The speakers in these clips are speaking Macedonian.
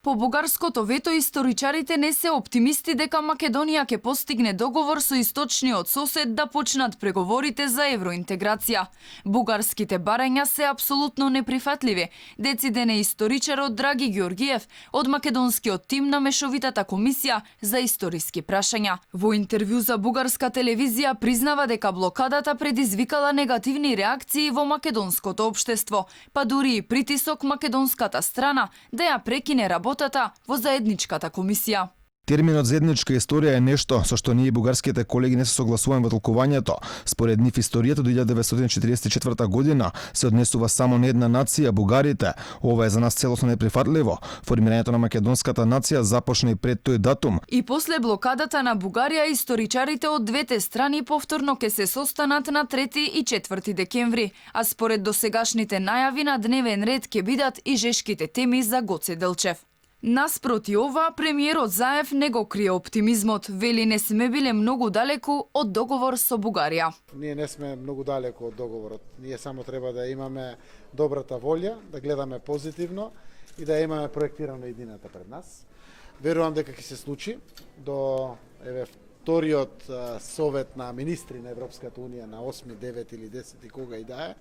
По бугарското вето историчарите не се оптимисти дека Македонија ќе постигне договор со источниот сосед да почнат преговорите за евроинтеграција. Бугарските барања се апсолутно неприфатливи, децидене историчарот Драги Георгиев од македонскиот тим на Мешовитата комисија за историски прашања. Во интервју за бугарска телевизија признава дека блокадата предизвикала негативни реакции во македонското општество, па дури и притисок македонската страна да ја прекине работата во заедничката комисија. Терминот заедничка историја е нешто со што ние бугарските колеги не се согласуваме во толкувањето. Според нив историјата до 1944 година се однесува само на една нација, бугарите. Ова е за нас целосно неприфатливо. Формирањето на македонската нација започна и пред тој датум. И после блокадата на Бугарија, историчарите од двете страни повторно ќе се состанат на 3 и 4 декември, а според досегашните најави на дневен ред ќе бидат и жешките теми за Гоце Делчев. Наспроти ова, премиерот Заев не го крие оптимизмот, вели не сме биле многу далеку од договор со Бугарија. Ние не сме многу далеку од договорот. Ние само треба да имаме добрата волја, да гледаме позитивно и да имаме проектирано идената пред нас. Верувам дека ќе се случи до вториот совет на министри на Европската унија на 8, 9 или 10 и кога и да е,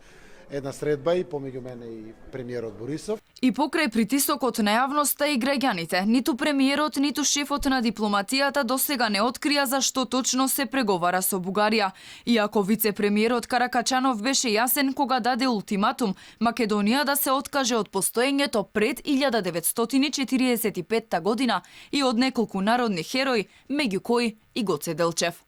една средба и помеѓу мене и премиерот Борисов. И покрај притисокот на јавноста и граѓаните, ниту премиерот, ниту шефот на дипломатијата досега не открија за што точно се преговара со Бугарија. Иако вице-премиерот Каракачанов беше јасен кога даде ултиматум Македонија да се откаже од постоењето пред 1945 година и од неколку народни херои, меѓу кои и Гоце Делчев.